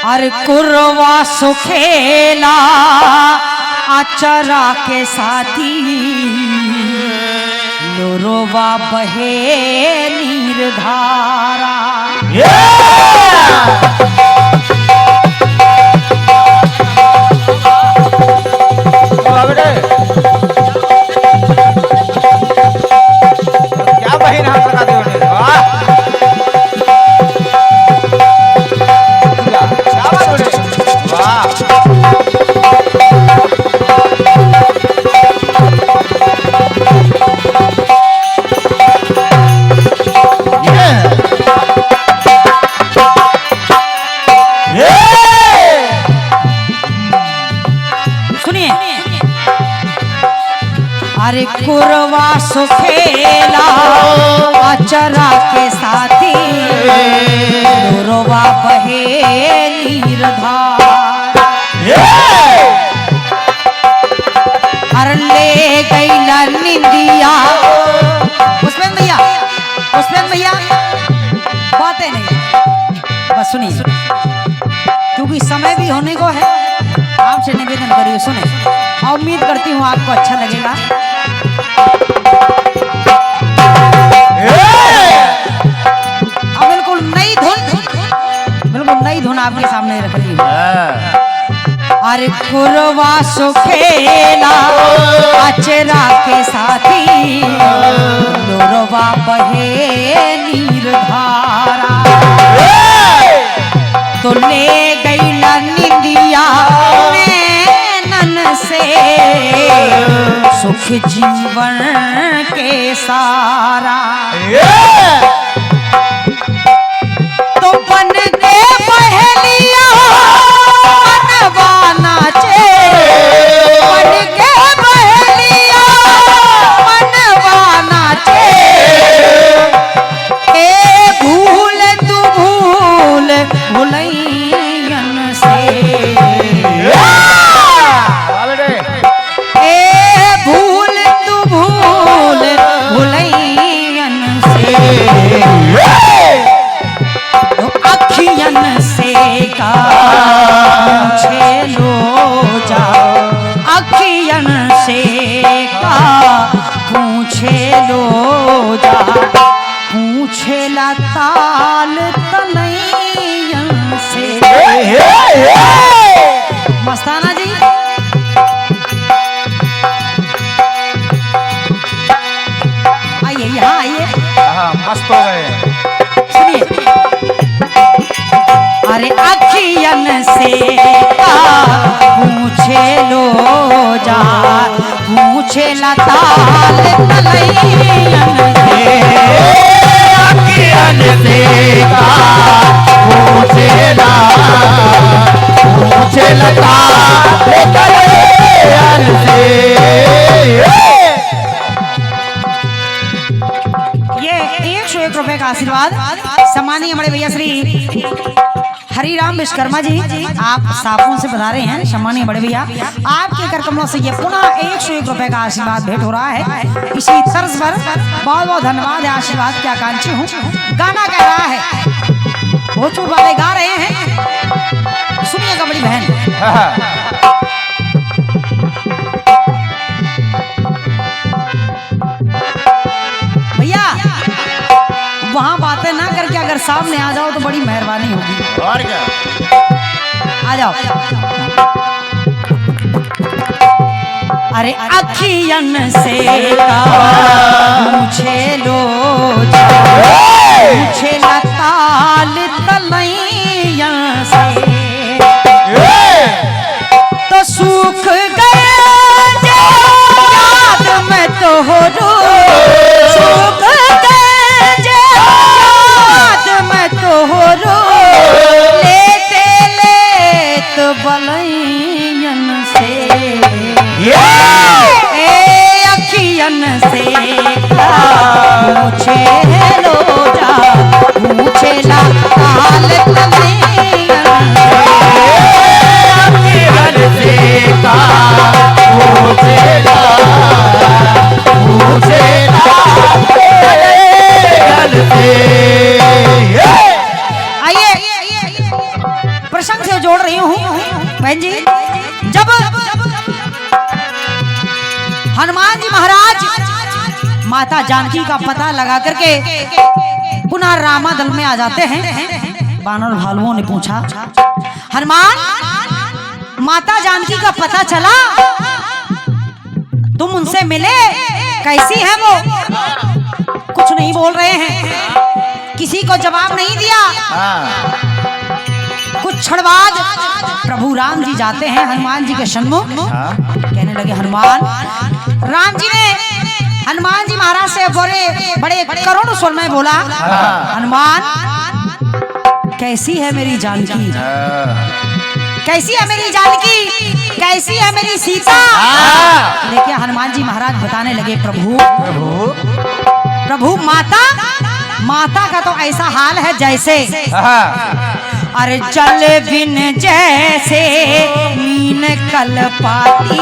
अरे कुरवा सुखेला आचरा के साथी लोरोवा बहे नीर धारा। क्या बहिन हाथ लगा दे अरे कुरवा सुखेला आचरा के साथी लोरोवा बहे नीर धारा। अरे ले गईला निंदिया पुष्पेंद्र भैया बातें नहीं बस सुनिए क्योंकि समय भी होने को है। आपसे निवेदन करिए सुने और उम्मीद करती हूँ आपको अच्छा लगेगा। बिल्कुल नई धुन आपके सामने रख रही हूँ। अरे कुरवा सुखेला आचरा के साथी लोरवा बहे नीर धारा। तो ले गईला निंदिया नैनन से सुख जीवन के सारा। तो बन के पहेलिया मनवा नाचे बन के पहेलिया मनवा नाचे। ए भूल तू भूल भुलैयन से अखियन से का पूछे लो जा अखियन से का पूछे लो जा पूछे ला ताल तनैयन से। मस्ताना जी आइए यहाँ आइए। मस्त हो गए सुनिए। अरे अखियन से का पूछे लो जा पूछे लताल तलैयन से। अखियन से का पूछे लताल तलैयन से। ये 101 रुपए का आशीर्वाद सम्मानीय हमारे भैया श्री हरिराम विश्वकर्मा जी आप साफों से बता रहे हैं। सम्मानीय बड़े भैया आपके कर कमलों से ये पुनः 101 रुपए का आशीर्वाद भेंट हो रहा है। इसी तर्ज पर बहुत बहुत धन्यवाद। आशीर्वाद की आकांक्षी हूँ। गाना कह रहा है वो चूर वाले गा रहे हैं। सुनिएगा बड़ी बहन। भैया वहाँ बातें ना करके अगर सामने आ जाओ तो बड़ी मेहरबानी होगी। और क्या आ जाओ। अरे अखियन से का पूछे लो जा पूछे ला ताल तलैयन से। तो सूख गए याद में तो हो रो सूख गए याद में तो हो रो लेते लेत बलैयन से। ए अखियन से का पूछे लो जा पूछे ला बहन जी, जब हनुमान जी महाराज माता जानकी का पता लगा करके पुनः रामादल में आ जाते हैं, बानर भालुओं ने पूछा, हनुमान, माता जानकी का पता चला, तुम उनसे मिले, कैसी है वो? कुछ नहीं बोल रहे हैं, किसी को जवाब नहीं दिया। कुछ क्षण बाद प्रभु राम जी जाते हैं हनुमान जी के सन्मुख, कहने लगे, हनुमान, राम जी ने हनुमान जी महाराज से बड़े करुण स्वर में बोला, हनुमान, कैसी है मेरी जानकी? कैसी है मेरी जानकी? कैसी है मेरी सीता? देखिए हनुमान जी महाराज बताने लगे, प्रभु माता का तो ऐसा हाल है जैसे अरे जल बिन जैसे मीन कल पाती।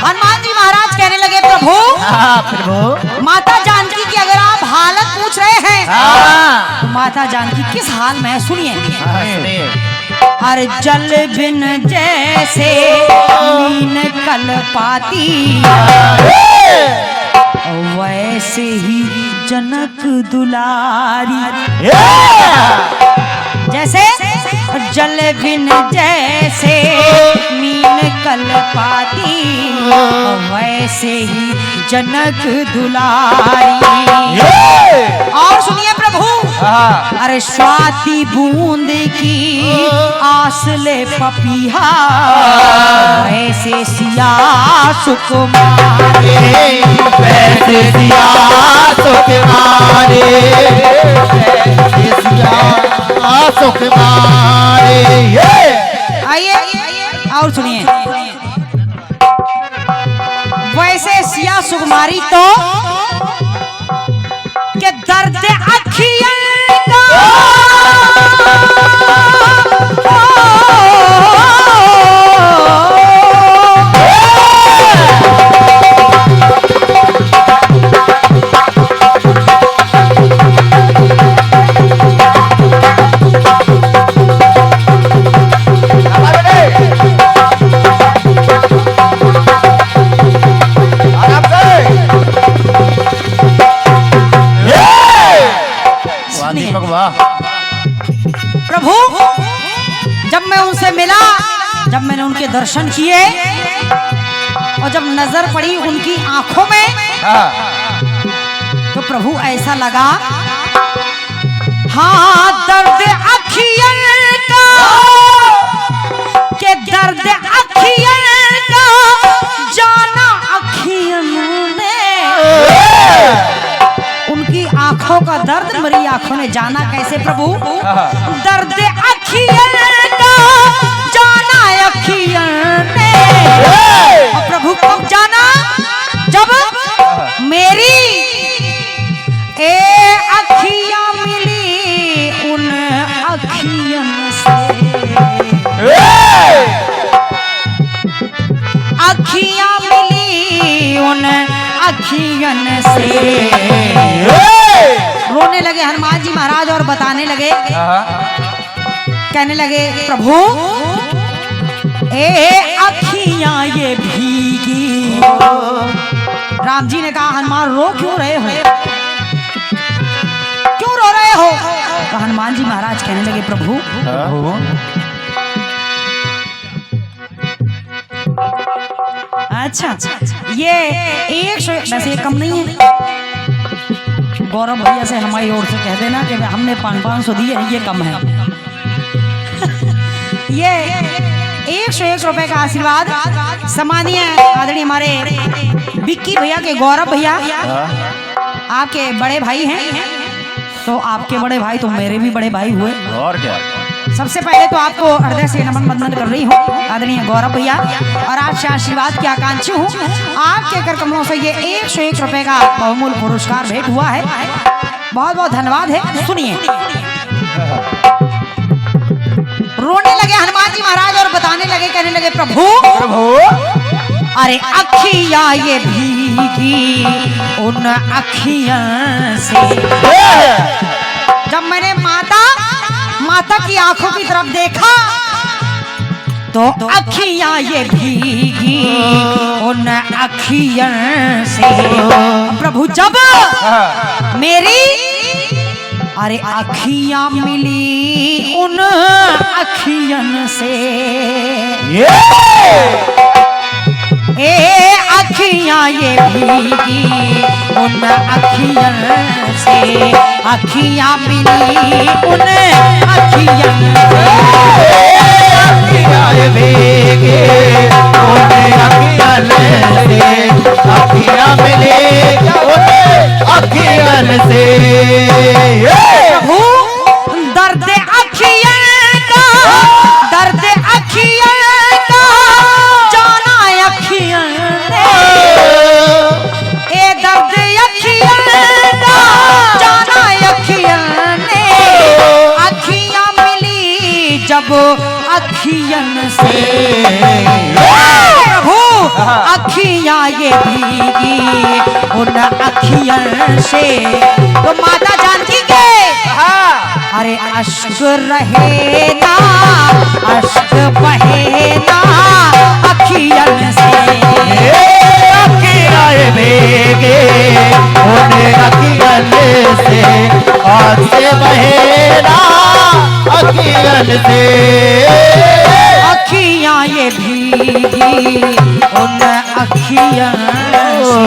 हनुमान जी महाराज कहने लगे, प्रभु माता जानकी की अगर आप हालत पूछ रहे हैं तो माता जानकी किस हाल में है, सुनिए। अरे जल बिन जैसे मीन कल पाती, वैसे ही जनक दुलारी। जैसे जल बिन जैसे मीन कल पाती, वैसे ही जनक दुलारी। और सुनिए प्रभु, अरे स्वाति बूंद की आस ले पपीहा, वैसे सिया सुकुमारे, वैसे सिया सुकुमारे, सुकुमारे। आइए और सुनिए, वैसे सिया सुकुमारी तो के दर्द अखियां प्रभु, जब मैं उनसे मिला, जब मैंने उनके दर्शन किए और जब नजर पड़ी उनकी आंखों में, तो प्रभु ऐसा लगा, हाँ दर्द अखियां का, के दर्द अखियां का जाना अखियां ने। उनकी आंखों का दर्द मेरी आंखों ने जाना कैसे प्रभु? दर्द अखियां का जाना अखियां ने। और प्रभु कब जाना? जब मेरी अखियां मिली उन अखियां से, अखियां मिली उन अखियां से। रोने लगे हनुमान जी महाराज और बताने लगे, कहने लगे, प्रभु अखियां ये भीगी। राम जी ने कहा, हनुमान रो क्यों रहे हो, क्यों रो रहे हो? तो हनुमान जी महाराज कहने लगे, प्रभु अच्छा ये 100, वैसे ये कम नहीं है, गौरव भैया से हमारी ओर से कह देना कि हमने 500 दिए, ये कम है। ये 101 रुपए का आशीर्वाद सम्मानीय आदरणीय हमारे विक्की भैया के गौरव भैया आपके बड़े भाई हैं, तो आपके बड़े भाई तो मेरे भी बड़े भाई हुए। और क्या। सबसे पहले तो आपको हृदय से नमन बंदन कर रही हूँ आदरणीय गौरव भैया, और आपसे आशीर्वाद की आकांक्षी हूँ। आपके कर कमलों से ये 101 रुपए का बहुमूल्य पुरस्कार भेंट हुआ है। बहुत बहुत धन्यवाद है। सुनिए, रोने लगे हनुमान जी महाराज और बताने लगे, कहने लगे प्रभु अरे अखियां ये भीगी उन अखियां से। जब मैंने माता की आंखों की तरफ देखा तो अखियां ये भीगी उन अखियां से। प्रभु जब मेरी अरे अखियां मिली उन अखियन से, ए अखियां ये भीगी उन अखियन से, अखियां मिली उन अखियन से, अखियां भीगी उन अखियन से, अखियां मिली उन अखियन से। प्रभु दर्द अखियन का, दर्द अखियन का जाना अखियन ने, ए दर्द अखियन का जाना अखियन ने, अखियां मिली जब अखियन से। प्रभु अखियां ये भीगी उन अखियन से, तो माता जानकी के अरे अश्क रहे ना, अश्क बहे ना अखियन से, अखियां भीगी उन अखियन से, और से बहे ना अखियन से, अखियां ये भीगी उन अखियन से।